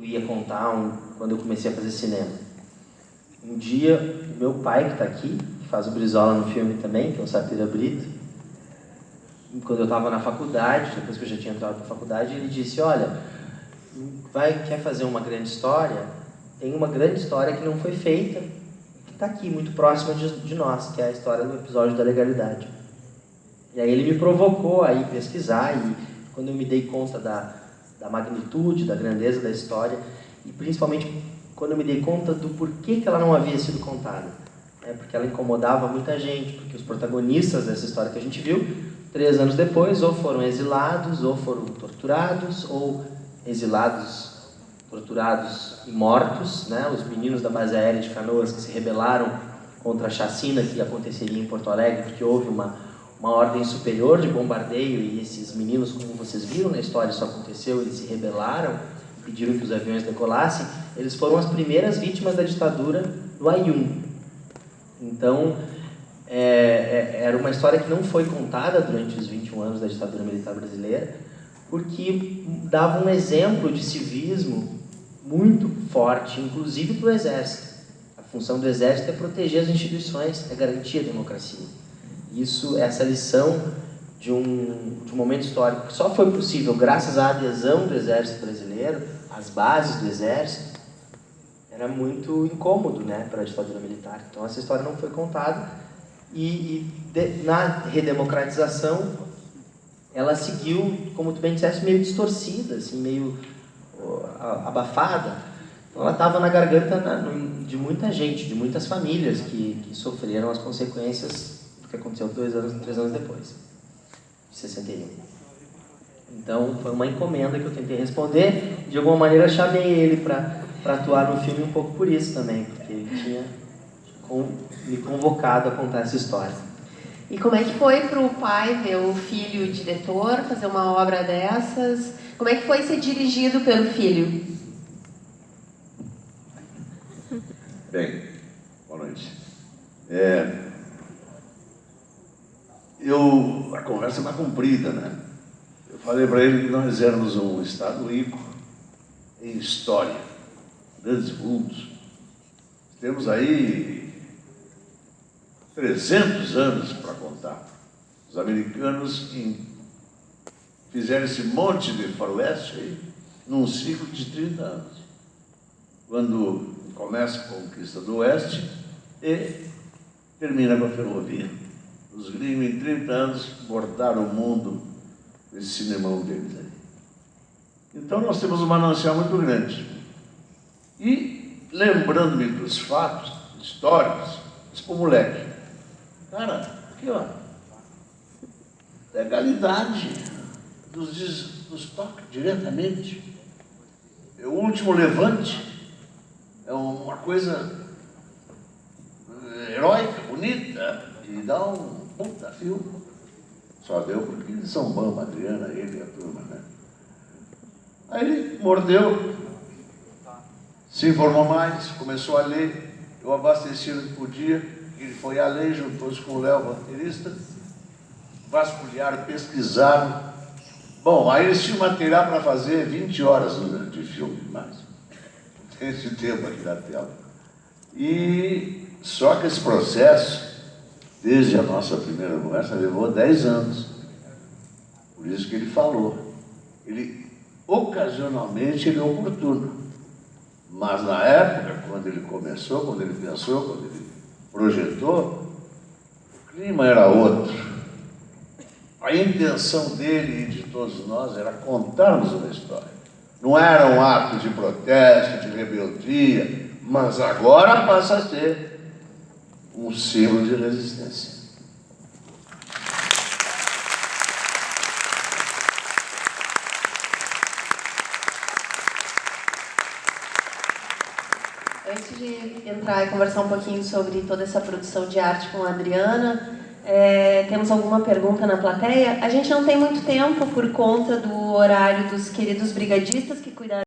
eu ia contar quando eu comecei a fazer cinema. Um dia, o meu pai, que está aqui, que faz o Brizola no filme também, que é o Sapira Brito, quando eu estava na faculdade, depois que eu já tinha entrado na faculdade, ele disse, olha, quer fazer uma grande história? Tem uma grande história que não foi feita, que está aqui, muito próxima de nós, que é a história do episódio da legalidade. E aí ele me provocou a ir pesquisar, e quando eu me dei conta da magnitude, da grandeza da história, e principalmente quando eu me dei conta do porquê que ela não havia sido contada. Porque ela incomodava muita gente, porque os protagonistas dessa história que a gente viu, 3 anos depois, ou foram exilados, ou foram torturados, ou exilados, torturados e mortos, né? Os meninos da base aérea de Canoas que se rebelaram contra a chacina que aconteceria em Porto Alegre, porque houve uma ordem superior de bombardeio, e esses meninos, como vocês viram na história, isso aconteceu, eles se rebelaram, pediram que os aviões decolassem, eles foram as primeiras vítimas da ditadura do Ayun. Então, era uma história que não foi contada durante os 21 anos da ditadura militar brasileira, porque dava um exemplo de civismo muito forte, inclusive para o Exército. A função do Exército é proteger as instituições, é garantir a democracia. Essa lição de um momento histórico que só foi possível graças à adesão do Exército brasileiro, às bases do Exército, era muito incômodo, né, para a ditadura militar. Então essa história não foi contada na redemocratização ela seguiu, como tu bem disseste, meio distorcida, assim, meio abafada. Então ela estava na garganta de muita gente, de muitas famílias que sofreram as consequências do que aconteceu 3 anos depois, de 61. Então foi uma encomenda que eu tentei responder, de alguma maneira chamei ele para atuar no filme um pouco por isso também, porque ele tinha me convocado a contar essa história. E como é que foi para o pai ver o filho diretor fazer uma obra dessas? Como é que foi ser dirigido pelo filho? Bem, boa noite. A conversa é mais comprida, né? Eu falei para ele que nós éramos um estado rico em história, grandes vultos. Temos aí 300 anos para contar. Os americanos fizeram esse monte de faroeste aí num ciclo de 30 anos. Quando começa a conquista do Oeste e termina com a ferrovia. Os gringos, em 30 anos, bordaram o mundo nesse cinemão deles aí. Então nós temos um manancial muito grande. E, lembrando-me dos fatos históricos, disse para o moleque, cara, aqui ó, legalidade dos toques diretamente. O último levante é uma coisa heróica, bonita, e dá um puta filme. Só deu porque eles são bons, Adriana, ele e a turma, né? Aí ele mordeu, se informou mais, começou a ler, eu abasteci o que podia, ele foi a ler, juntou-se com o Léo, baterista, vasculharam, pesquisaram. Bom, aí eles tinham material para fazer 20 horas de filme, mais. Tem esse tempo aqui na tela. E só que esse processo, desde a nossa primeira conversa, levou 10 anos. Por isso que ele falou. Ocasionalmente, ele é oportuno. Mas na época, quando ele começou, quando ele pensou, quando ele projetou, o clima era outro. A intenção dele e de todos nós era contarmos uma história. Não era um ato de protesto, de rebeldia, mas agora passa a ser um símbolo de resistência. Antes de entrar e conversar um pouquinho sobre toda essa produção de arte com a Adriana, temos alguma pergunta na plateia? A gente não tem muito tempo por conta do horário dos queridos brigadistas que cuidaram